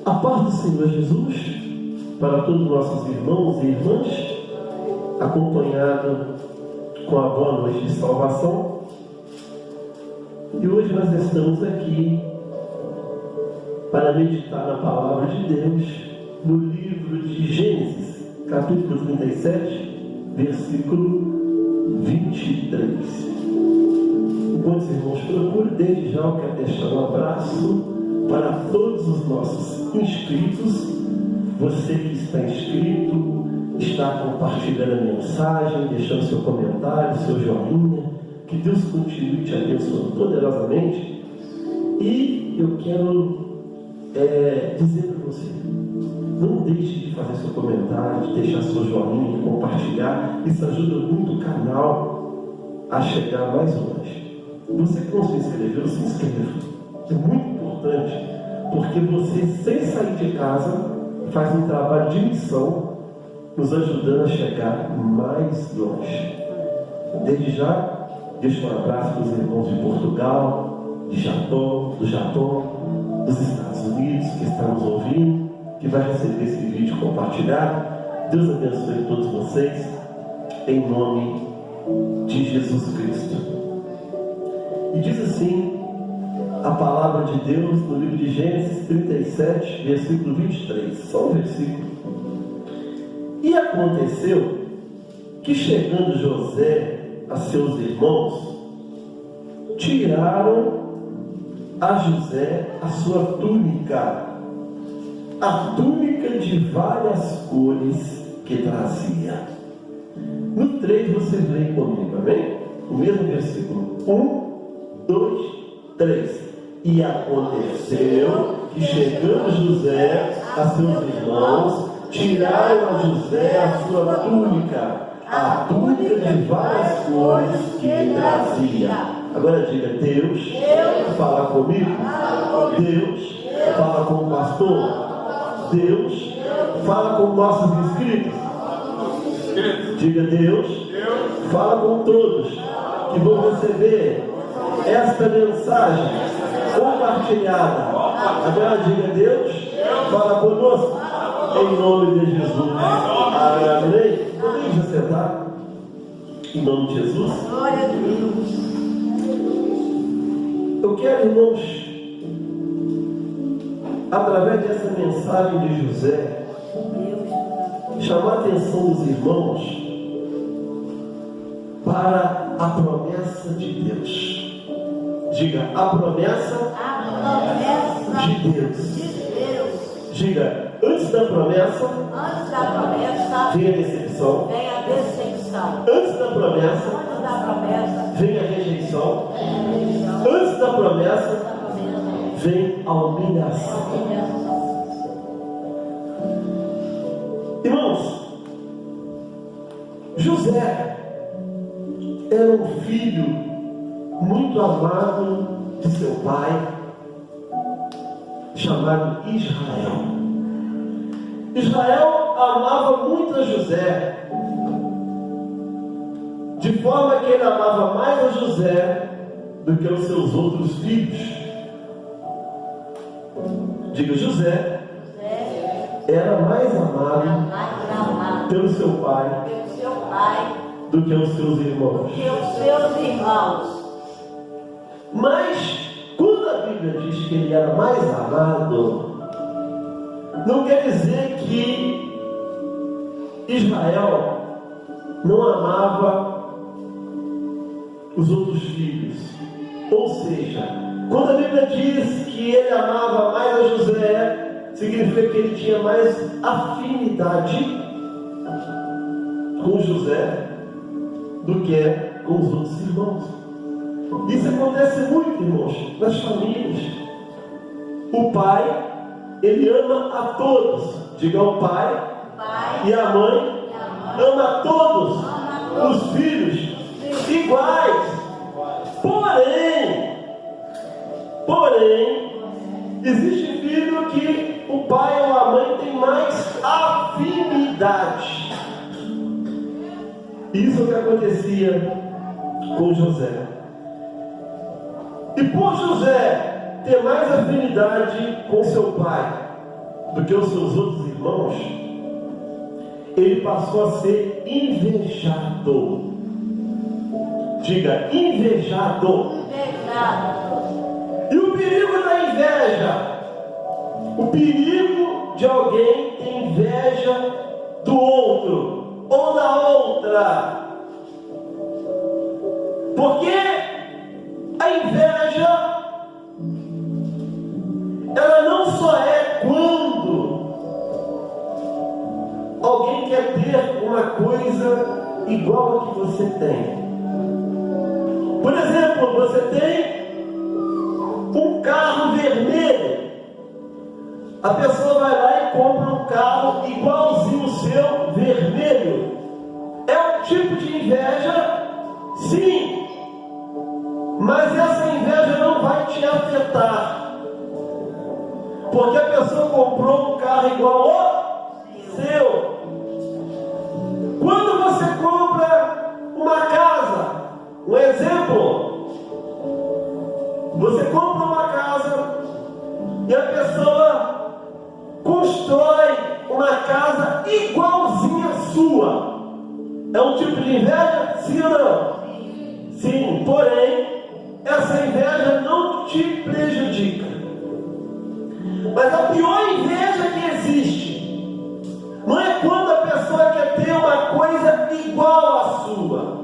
A paz do Senhor Jesus para todos os nossos irmãos e irmãs, acompanhado com a boa noite de salvação. E hoje nós estamos aqui para meditar na palavra de Deus no livro de Gênesis, capítulo 37, versículo 23. Enquanto os irmãos procuram, desde já eu quero deixar um abraço para todos os nossos inscritos. Você que está inscrito, está compartilhando a mensagem, deixando seu comentário, seu joinha. Que Deus continue te abençoando poderosamente. E eu quero dizer para você, não deixe de fazer seu comentário, de deixar seu joinha, de compartilhar. Isso ajuda muito o canal a chegar mais longe. Você que não se inscreveu, se inscreva. É muito importante, porque você, sem sair de casa, faz um trabalho de missão, nos ajudando a chegar mais longe. Desde já, deixo um abraço para os irmãos de Portugal, do Japão, dos Estados Unidos, que estão nos ouvindo, que vai receber esse vídeo compartilhado. Deus abençoe todos vocês, em nome de Jesus Cristo. E diz assim a palavra de Deus no livro de Gênesis 37, versículo 23. Só um versículo. E aconteceu que, chegando José a seus irmãos, tiraram a José a sua túnica, a túnica de várias cores que trazia. No 3 vocês leem comigo, amém? O mesmo versículo. 1, 2, 3. E aconteceu que, chegando José a seus irmãos, tiraram a José a sua túnica, a túnica de várias cores que trazia. Agora diga: Deus fala comigo. Deus fala com o pastor. Deus fala com nossos inscritos. Diga: Deus fala com todos que vão receber esta mensagem compartilhada. Agora diga: Deus fala conosco, em nome de Jesus. Amém. Podemos sentar em nome de Jesus. Glória a Deus. Eu quero, irmãos, através dessa mensagem de José, chamar a atenção dos irmãos para a promessa de Deus. Diga: a promessa de Deus. Diga: antes da promessa vem a decepção. Antes da promessa vem a rejeição. Antes da promessa vem a humilhação. Irmãos, José era um filho muito amado de seu pai, chamado Israel. Israel amava muito a José, de forma que ele amava mais a José do que os seus outros filhos. Diga: José era mais amado pelo seu pai do que os seus irmãos. Mas quando a Bíblia diz que ele era mais amado, não quer dizer que Israel não amava os outros filhos. Ou seja, quando a Bíblia diz que ele amava mais a José, significa que ele tinha mais afinidade com José do que com os outros irmãos. Isso acontece muito, irmãos, nas famílias. O pai, ele ama a todos. Diga: o pai e a mãe ama a todos os filhos iguais. Porém, existe filho que o pai ou a mãe tem mais afinidade. Isso é o que acontecia com José. E por José ter mais afinidade com seu pai, do que os seus outros irmãos, ele passou a ser invejado. Diga, invejado. E o perigo da inveja? O perigo de alguém ter inveja do outro ou da outra. Porque a inveja, ela não só é quando alguém quer ter uma coisa igual a que você tem. Por exemplo, você tem um carro vermelho. A pessoa vai lá e compra um carro igualzinho o seu, vermelho. É um tipo de inveja? Sim. Mas essa inveja não vai te afetar. Porque a pessoa comprou um carro igual ao seu. Quando você compra uma casa, um exemplo, você compra uma casa e a pessoa constrói uma casa igualzinha à sua. É um tipo de inveja? Sim ou não? Sim, porém, essa inveja não te prejudica. Mas a pior inveja que existe não é quando a pessoa quer ter uma coisa igual à sua.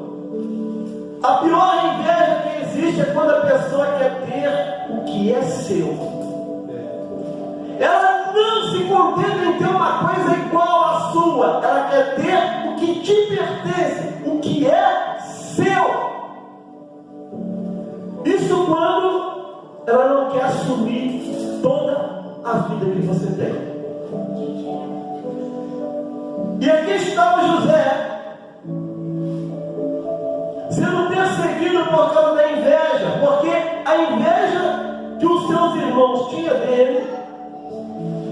A pior inveja que existe é quando a pessoa quer ter o que é seu. Ela não se contenta em ter uma coisa igual à sua. Ela quer ter o que te pertence, o que é seu. Isso quando ela não quer assumir toda a vida que você tem. E aqui está o José sendo perseguido por causa da inveja, porque a inveja que os seus irmãos tinham dele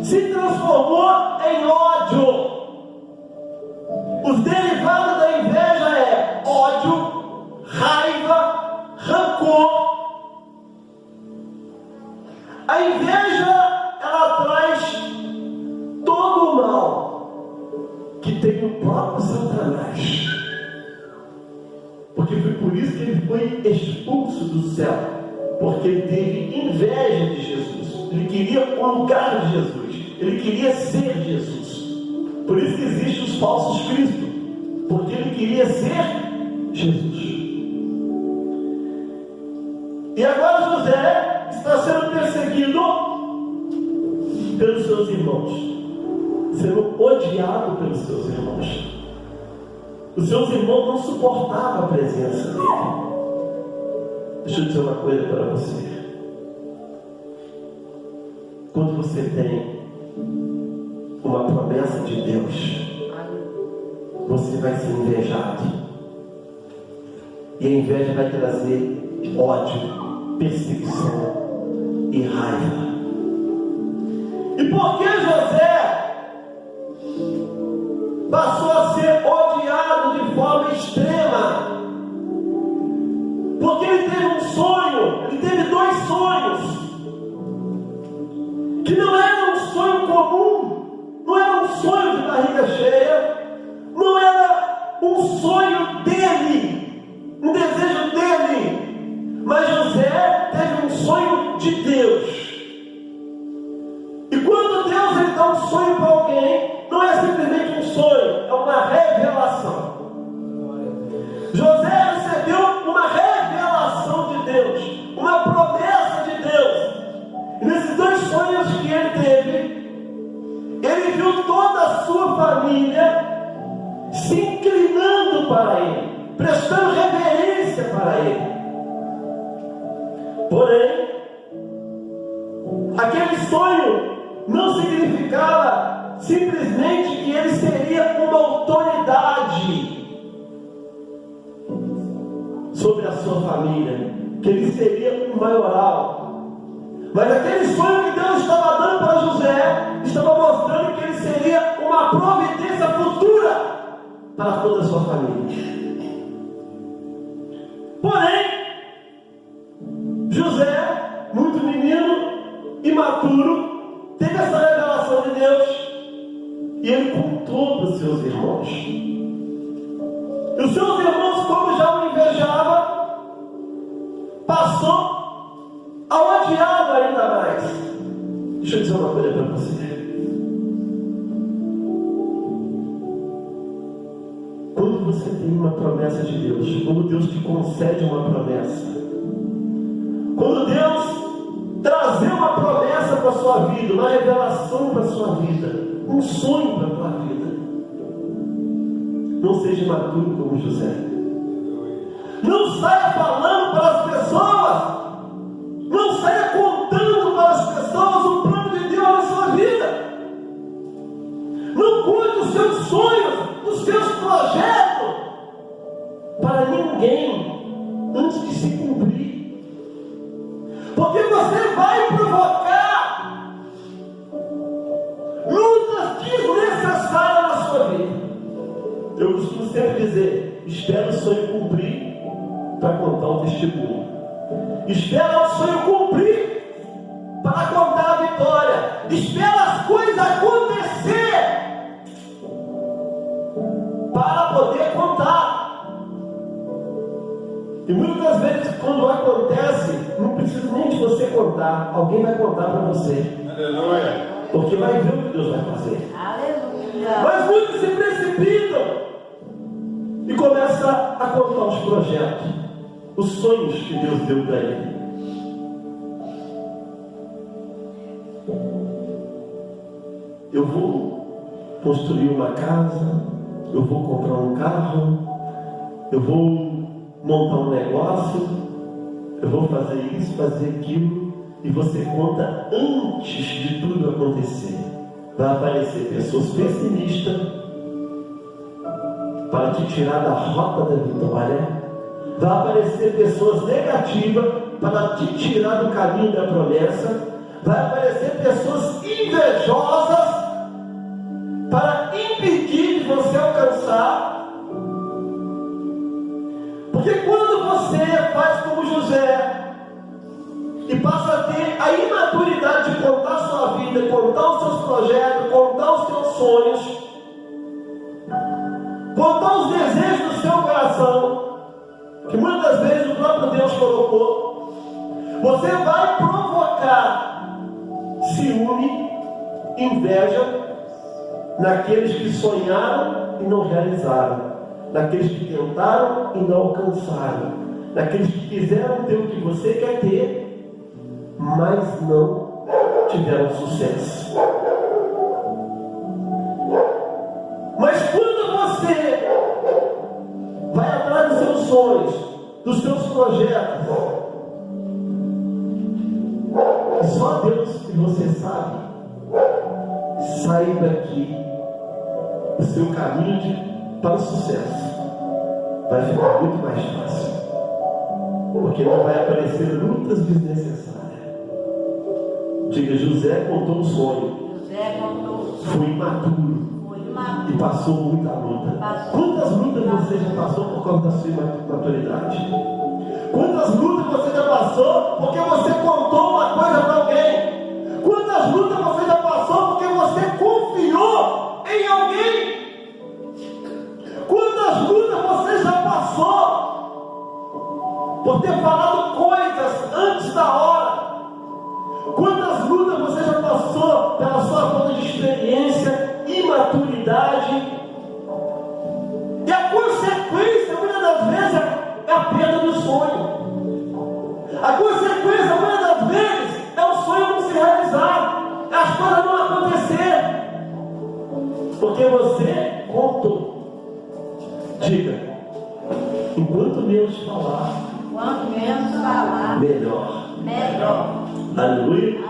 se transformou em ódio. Os derivados da inveja é ódio, raiva, rancor. A inveja, ela traz todo o mal que tem o próprio Satanás. Porque foi por isso que ele foi expulso do céu. Porque ele teve inveja de Jesus. Ele queria o lugar de Jesus. Ele queria ser Jesus. Por isso que existem os falsos cristos. Porque ele queria ser Jesus. E agora José está sendo perseguido pelos seus irmãos, sendo odiado pelos seus irmãos. Os seus irmãos não suportavam a presença dele. Deixa eu dizer uma coisa para você. Quando você tem uma promessa de Deus, você vai ser invejado. E a inveja vai trazer ódio, perseguição e raiva. E por que José passou a ser odiado de forma extrema? Porque ele teve um sonho, ele teve 2 sonhos, que não era um sonho comum, não era um sonho de barriga cheia, não era um sonho dele, um desejo dele, mas José teve um sonho de Deus. E quando Deus ele dá um sonho para alguém, não é simplesmente um sonho, é uma revelação. José recebeu uma revelação de Deus, uma promessa de Deus. E nesses 2 sonhos que ele teve, ele viu toda a sua família se inclinando para ele, prestando reverência para ele. Porém, aquele sonho não significava simplesmente que ele seria uma autoridade sobre a sua família, que ele seria um maioral. Mas aquele sonho que Deus estava dando para José, estava mostrando que ele seria uma providência futura para toda a sua família. Porém, José, muito menino, imaturo, teve essa revelação de Deus. E ele contou para os seus irmãos. E os seus irmãos, como já o invejava, passou a odiá-lo ainda mais. Deixa eu dizer uma coisa para você. Quando você tem uma promessa de Deus, quando Deus te concede uma promessa, quando Deus trazer uma promessa para a sua vida, uma revelação para a sua vida, um sonho para a tua vida, não seja imaturo como José. Não saia falando para as pessoas, não saia contando para as pessoas o plano de Deus na sua vida. Não conte os seus sonhos, os seus projetos para ninguém antes de se cumprir. Porque você vai provocar lutas desnecessárias na sua vida. Eu costumo sempre dizer: espera o sonho cumprir para contar o testemunho. Espera o sonho cumprir para contar a vitória. Espera as coisas acontecer para poder contar. E muitas vezes, quando acontece, não precisa nem de você contar, alguém vai contar para você. Aleluia. Porque vai ver o que Deus vai fazer. Aleluia. Mas muitos se precipitam e começam a contar os projetos, os sonhos que Deus deu para ele. Eu vou construir uma casa, eu vou comprar um carro, eu vou montar um negócio, eu vou fazer isso, fazer aquilo, e você conta antes de tudo acontecer. Vai aparecer pessoas pessimistas para te tirar da rota da vitória. Vai aparecer pessoas negativas para te tirar do caminho da promessa. Vai aparecer pessoas invejosas para impedir de você alcançar. Porque quando você faz como José e passa a ter a imaturidade de contar a sua vida, contar os seus projetos, contar os seus sonhos, contar os desejos do seu coração, que muitas vezes o próprio Deus colocou, você vai provocar ciúme, inveja naqueles que sonharam e não realizaram, naqueles que tentaram e não alcançaram, naqueles que quiseram ter o que você quer ter, mas não tiveram sucesso. Mas quando você vai atrás dos seus sonhos, dos seus projetos, e só Deus que você sabe, saiba que o seu caminho para o sucesso vai ficar muito mais fácil, porque não vai aparecer lutas desnecessárias. Diga: José contou um sonho, foi imaturo e passou muita luta. Quantas lutas você já passou por causa da sua imaturidade? Quantas lutas você já passou porque você contou uma coisa para alguém? Quantas lutas você já passou porque você confiou em alguém? Quantas lutas você já passou por ter falado coisas antes da hora? Quantas lutas você já passou pela sua falta de experiência, imaturidade? E a consequência, muitas das vezes, é a perda do sonho. A consequência, muitas das vezes, é o sonho não se realizar, é as coisas não acontecer, porque você contou. Diga: enquanto menos falar, melhor. Aleluia.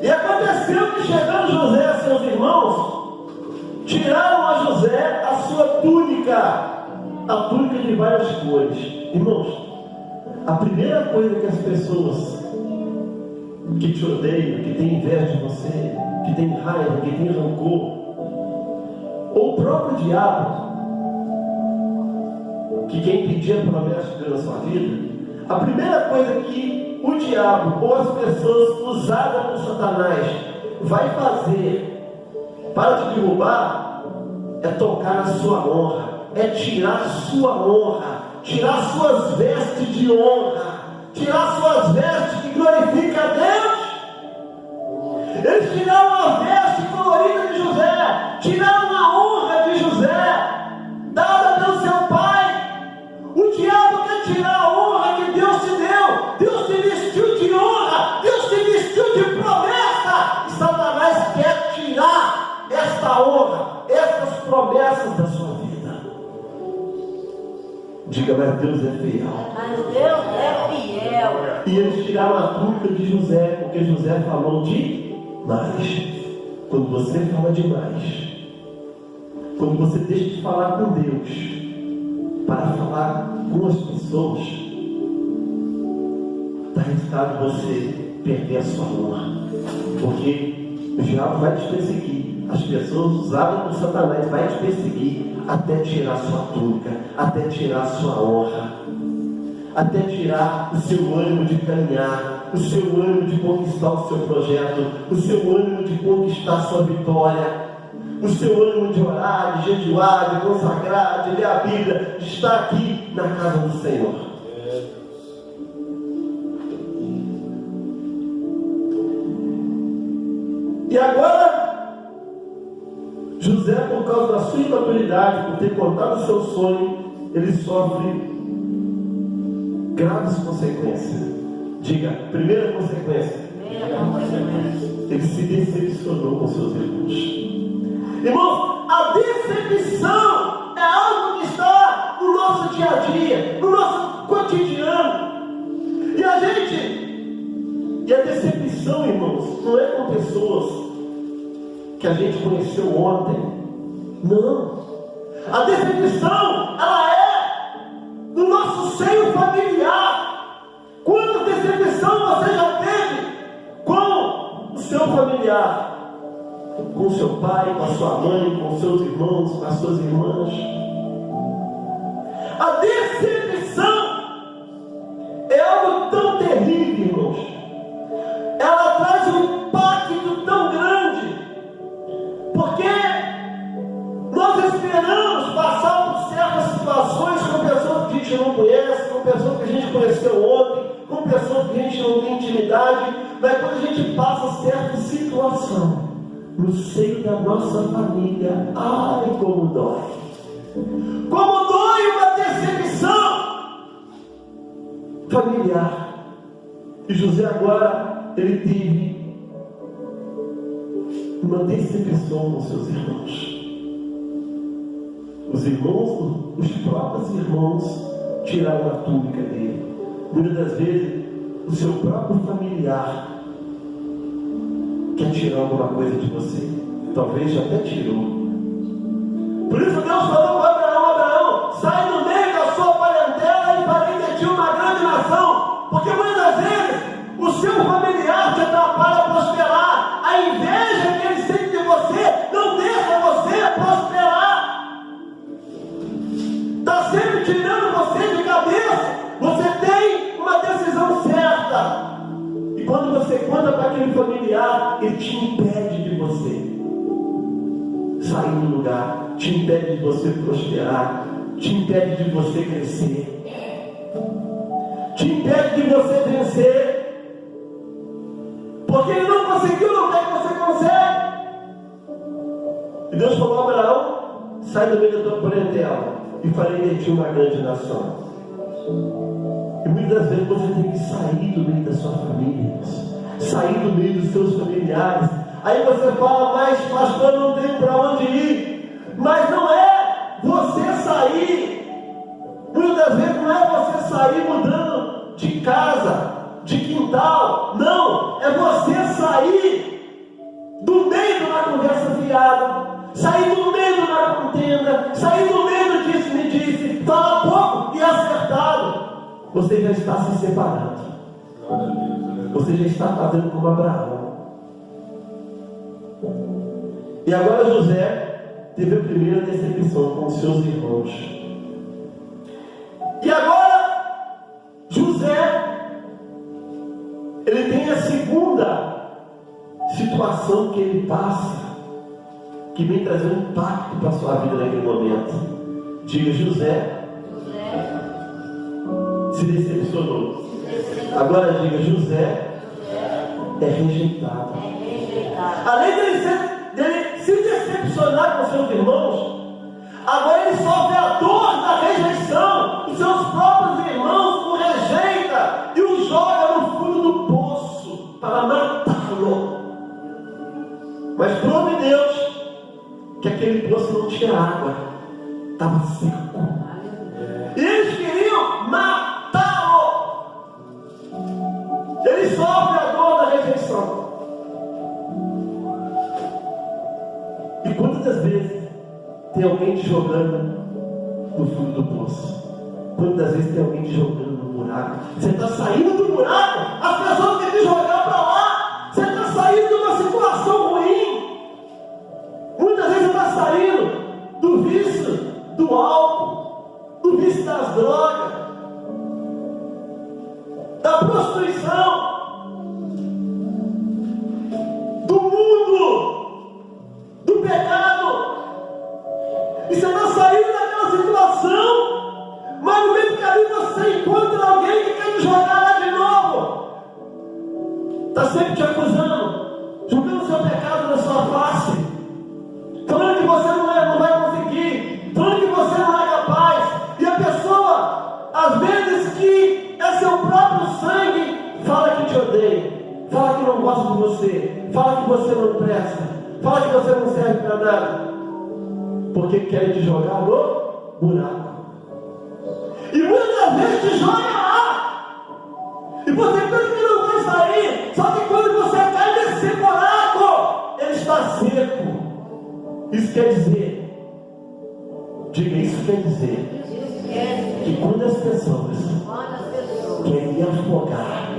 E aconteceu que, chegando José a seus irmãos, tiraram a José a sua túnica, a túnica de várias cores. Irmãos, a primeira coisa que as pessoas que te odeiam, que têm inveja de você, que têm raiva, que têm rancor, ou o próprio diabo, que quer impedir a promessa de Deus na sua vida, a primeira coisa que o diabo ou as pessoas usadas por Satanás vai fazer Para de derrubar é tocar na sua honra, é tirar sua honra, tirar suas vestes de honra, tirar suas vestes que glorificam a Deus. Eles tiraram a veste colorida de José, tiraram a honra de José, dada pelo seu pai. O diabo quer tirar a honra que Deus te deu. Deus te vestiu de honra, Deus te vestiu de promessa, e Satanás quer tirar esta honra, estas promessas da sua vida. Diga, mas Deus é fiel. Mas Deus é fiel. E eles tiraram a túnica de José, porque José falou demais. Quando você fala demais, quando você deixa de falar com Deus para falar com as pessoas, está arriscado você perder a sua honra, porque o diabo vai te perseguir, as pessoas usadas por Satanás vai te perseguir até tirar sua túnica, até tirar sua honra, até tirar o seu ânimo de caminhar, o seu ânimo de conquistar o seu projeto, o seu ânimo de conquistar a sua vitória, o seu ânimo de orar, de jejuar, de consagrar, de ler a Bíblia, de estar aqui na casa do Senhor. E agora, José, por causa da sua imaturidade, por ter contado o seu sonho, ele sofre graves consequências. Diga, primeira consequência, ele se decepcionou com seus irmãos. Irmãos, a decepção é algo que está no nosso dia a dia, no nosso cotidiano. E a decepção, irmãos, não é com pessoas que a gente conheceu ontem. Não. A decepção, ela é no nosso seio familiar. Quanta decepção você já teve com o seu familiar? Com o seu pai, com a sua mãe, com os seus irmãos, com as suas irmãs. A decepção é algo tão terrível, irmãos. Ela traz um impacto tão grande, porque nós esperamos passar por certas situações com pessoas que a gente não conhece, com pessoas que a gente conheceu ontem, com pessoas que a gente não tem intimidade, mas quando a gente passa certa situação no seio da nossa família, ai, como dói! Como dói uma decepção familiar. E José agora, ele teve uma decepção com seus irmãos. Os irmãos, os próprios irmãos, tiraram a túnica dele. Muitas das vezes, o seu próprio familiar quer tirar alguma coisa de você. Talvez já até tirou. Por isso Deus falou para Abraão: Abraão, sai do meio da sua parentela e farei de ti uma grande nação. Porque muitas das vezes o seu familiar te atrapalha a prosperar. A inveja que ele sente de você não deixa você prosperar. Está sempre tirando você de cabeça. Você tem uma decisão certa. E quando você conta para aquele familiar, ele te impede de você sair do lugar, te impede de você prosperar, te impede de você crescer, te impede de você vencer, porque ele não conseguiu, não quer que você consegue. E Deus falou a Abraão: sai do meio da tua parentela e farei de ti uma grande nação. E muitas das vezes você tem que sair do meio da sua família, sair do meio dos seus familiares. Aí você fala: mas pastor, não tenho para onde ir. Mas não é você sair. Muitas das vezes não é você sair mudando de casa, de quintal. Não, é você sair do meio de uma conversa fiada, sair do meio de uma contenda, sair do meio do disse-me-disse, fala pouco e acertado. Você já está se separando. Você já está fazendo como Abraão. E agora José teve a primeira decepção com os seus irmãos. E agora José, ele tem a segunda situação que ele passa. que vem trazer um impacto para a sua vida naquele momento. Diga: José se decepcionou. Agora diga: José é rejeitado. Além dele se decepcionar com seus irmãos, agora ele sofre a dor da rejeição. Os seus próprios irmãos o rejeitam e o jogam no fundo do poço para matá-lo. Mas prove Deus que aquele poço não tinha água, estava seco. E eles queriam matá-lo. Ele sofre a dor da rejeição. E quantas vezes tem alguém te jogando no fundo do poço? Quantas vezes tem alguém te jogando no buraco? Você está saindo do buraco, as pessoas querem te jogar para lá. Você está saindo de uma situação ruim. Muitas vezes você está saindo do vício do álcool, do vício das drogas, da prostituição, do mundo, do pecado. E você está saindo daquela situação, mas no meio do caminho você encontra alguém que quer te jogar lá de novo. Está sempre te acusando, jogando seu pecado na sua face, falando que você não vai conseguir, falando que você não é capaz. E a pessoa, às vezes que é seu próprio sangue, fala que te odeia, fala que não gosta de você, fala que você não presta, fala que você não serve para nada, porque quer te jogar no buraco. E muitas vezes te joga lá, e você pensa que não vai sair. Só que quando você cai nesse buraco, ele está seco. Isso quer dizer, diga, isso quer dizer que quando as pessoas querem me afogar,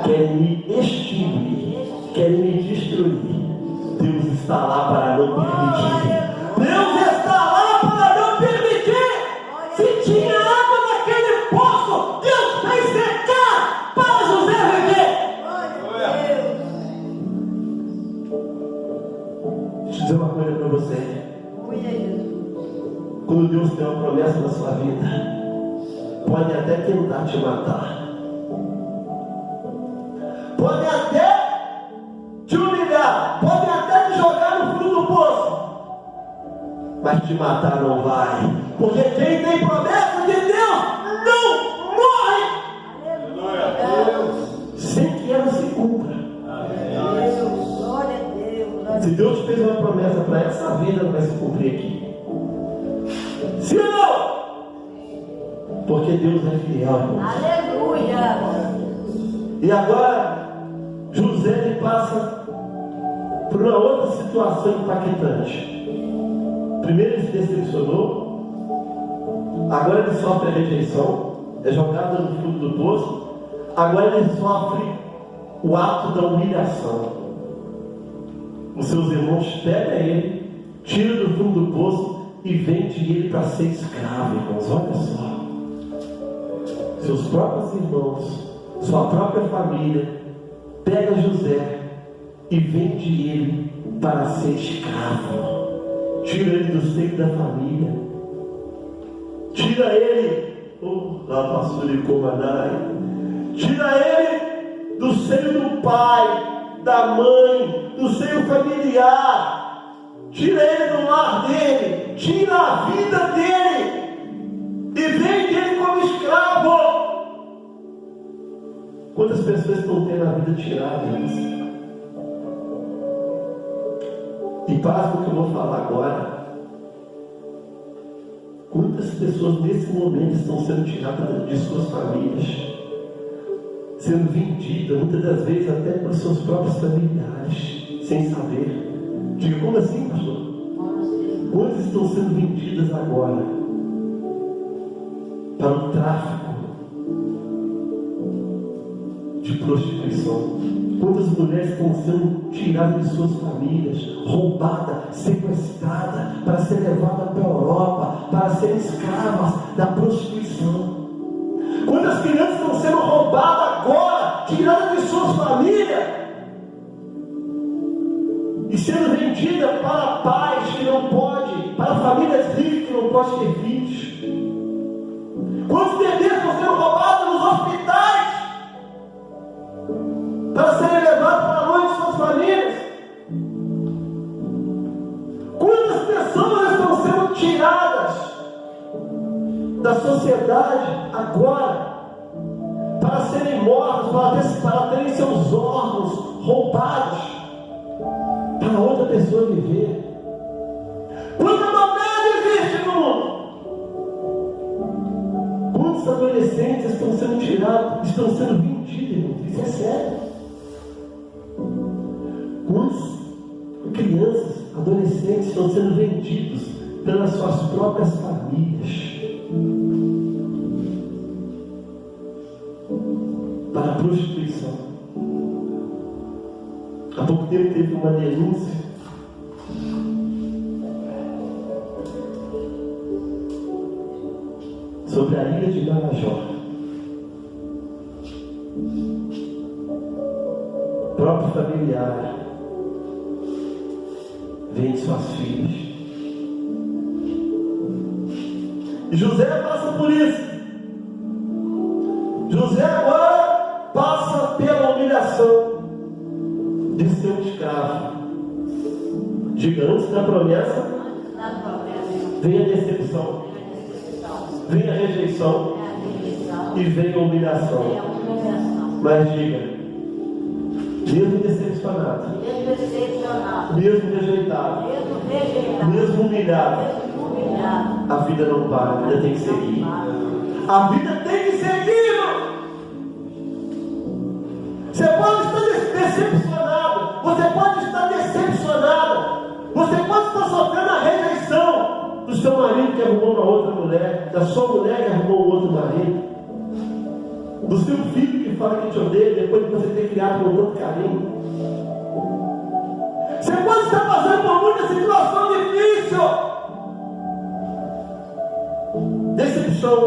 querem me extinguir, querem me destruir, Deus está lá para não permitir. Deus está lá para não permitir. Se tinha água naquele poço, Deus fez secar para José viver. Deixa eu dizer uma coisa para você. Quando Deus tem uma promessa na sua vida, pode até tentar te matar, pode até te humilhar, pode até te jogar no fundo do poço, mas te matar não vai, porque quem tem promessa de Deus não morre. Sem que ela se cumpra. Se Deus fez uma promessa para essa vida, ela vai se cumprir aqui. Sim ou não? Porque Deus é fiel. Aleluia. E agora José ele passa por uma outra situação impactante. Primeiro ele se decepcionou, agora ele sofre a rejeição, é jogado no fundo do poço, agora ele sofre o ato da humilhação. Os seus irmãos pegam ele, tiram do fundo do poço e vendem ele para ser escravo, irmãos. Olha só, seus próprios irmãos, sua própria família pega José e vende ele para ser escravo. Tira ele do seio da família, tira ele, tira ele do seio do pai, da mãe, do seio familiar, tira ele do lar dele, tira a vida dele e vende ele como escravo. Quantas pessoas estão tendo a vida tirada, irmãos? E pasme o que eu vou falar agora. Quantas pessoas nesse momento estão sendo tiradas de suas famílias, sendo vendidas, muitas das vezes até por seus próprios familiares, sem saber. Diga, como assim, pastor? Quantas estão sendo vendidas agora para o tráfico de prostituição? Quantas mulheres estão sendo tiradas de suas famílias, roubadas, sequestradas, para ser levadas para a Europa, para serem escravas da prostituição? Quantas crianças estão sendo roubadas agora, tiradas de suas famílias, e sendo vendida para pais que não podem, para famílias ricas que não podem ter filhos. Quantos bebês estão sendo roubados nos hospitais para serem levados para longe de suas famílias? Quantas pessoas estão sendo tiradas da sociedade agora para serem mortas, para terem seus órgãos roubados para outra pessoa viver? Quanta maldade existe no mundo! Quantos adolescentes estão sendo tirados, estão sendo vendidos, irmãos? Isso é sério. Quantas crianças, adolescentes estão sendo vendidos pelas suas próprias famílias para a prostituição? Há pouco tempo teve uma denúncia sobre a ilha de Marajó. O próprio familiar vende suas filhas. E José passa por isso. José agora passa pela humilhação de ser um escravo. Diga, antes da promessa, vem a decepção, vem a rejeição e vem a humilhação. Mas diga, mesmo decepcionado, mesmo rejeitado, mesmo humilhado, a vida não para, a vida tem que seguir. A vida tem que seguir, irmão. Você pode estar decepcionado, você pode estar decepcionada, você pode estar sofrendo a rejeição do seu marido que arrumou uma outra mulher, da sua mulher que arrumou um outro marido, do seu filho que fala que te odeia depois de você ter criado com outro carinho. Você pode estar passando por muita situação difícil, decepção,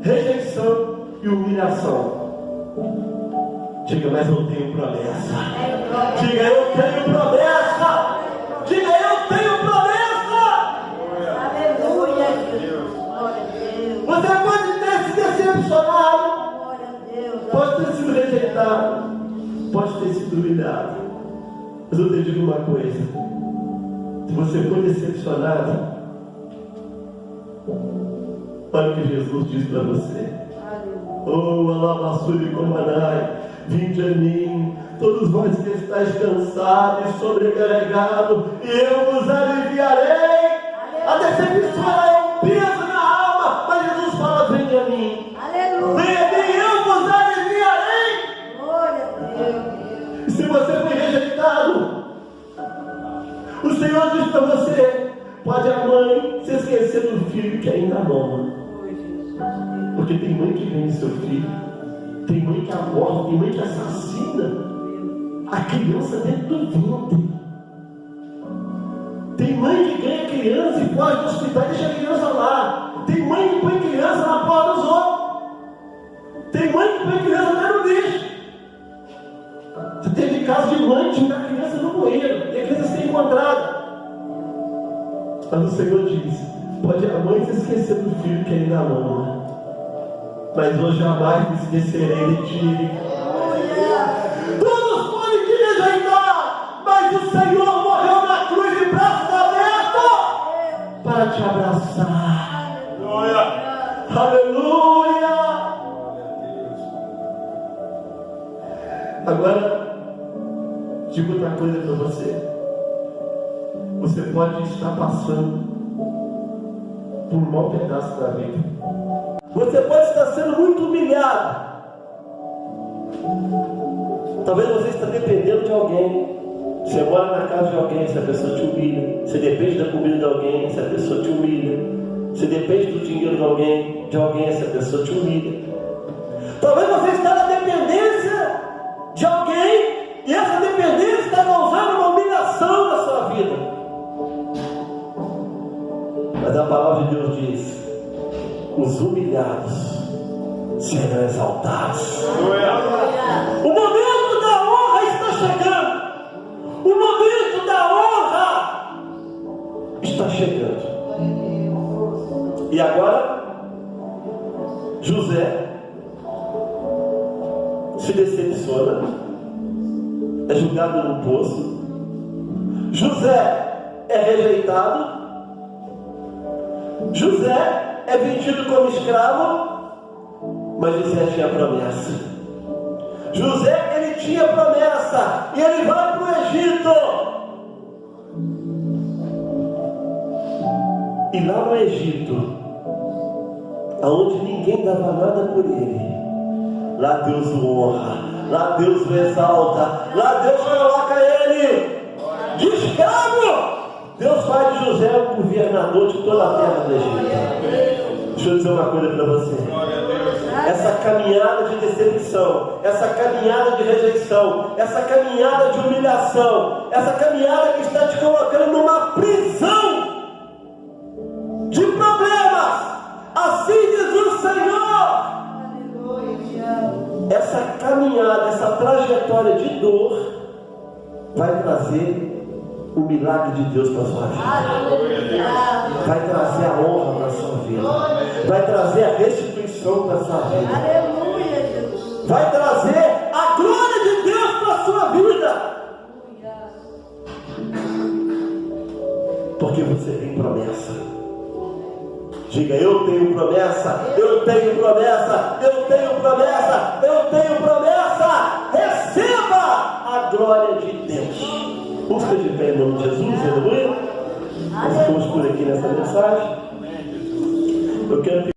rejeição e humilhação. Diga, mas eu tenho promessa. Diga, eu tenho promessa. Diga, eu tenho promessa. Aleluia. Você pode ter se decepcionado, pode ter sido rejeitado, pode ter sido humilhado. Mas eu te digo uma coisa: se você for decepcionado, olha o que Jesus diz para você. Oh, alabaçuri comanai, vinde a mim, todos vós que estáis cansados e sobrecarregados, e eu vos aliviarei. A decepção é um peso na alma, mas Jesus fala: vem a mim. Aleluia. Vem a mim, eu vos aliviarei. Glória a Deus. E se você foi rejeitado, o Senhor diz para você: pode a mãe se esquecer do filho que ainda ama. Porque tem mãe que vende seu filho, tem mãe que aborta, tem mãe que assassina a criança dentro do ventre. Tem mãe que ganha criança e foge do hospital e deixa a criança lá. Tem mãe que põe criança na porta dos outros. Tem mãe que põe criança até no lixo. Você teve caso de mãe que jogar a criança no bueiro e a criança ser encontrada. Mas o Senhor diz: pode a mãe se esquecer do filho que ainda ama, mas eu jamais me esquecerei de ti. Todos podem te rejeitar, mas o Senhor morreu na cruz de braços abertos para te abraçar. Aleluia! Agora, digo outra coisa para você. Você pode estar passando por um mau pedaço da vida. Você pode estar sendo muito humilhado. Talvez você esteja dependendo de alguém. Você mora na casa de alguém, essa pessoa te humilha. Você depende da comida de alguém, essa pessoa te humilha. Você depende do dinheiro de alguém, essa pessoa te humilha. Talvez você esteja na dependência de alguém e essa dependência está causando uma humilhação na sua vida. Mas a palavra de Deus diz: os humilhados serão exaltados. O momento da honra está chegando. O momento da está chegando. E agora, José se decepciona, é jogado no poço. José é rejeitado. José é vendido como escravo. Mas José tinha promessa. José, ele tinha promessa. E ele vai para o Egito. E lá no Egito, aonde ninguém dava nada por ele, lá Deus o honra, lá Deus o exalta, lá Deus coloca ele de escravo. Deus faz de José o governador de toda a terra do Egito. Deixa eu dizer uma coisa para você. Essa caminhada de decepção, essa caminhada de rejeição, essa caminhada de humilhação, essa caminhada que está te colocando numa prisão de problemas, assim diz o Senhor. Essa caminhada, essa trajetória de dor vai trazer o milagre de Deus para a sua vida, vai trazer a honra para a sua vida, vai trazer a restituição para a sua vida, vai trazer a glória de Deus para a sua vida, porque você tem promessa. Diga: eu tenho promessa, eu tenho promessa, eu tenho promessa, eu tenho promessa. Receba a glória de Deus. Busca de pé em nome de Jesus, aleluia. Nós ficamos por aqui nessa mensagem. Eu quero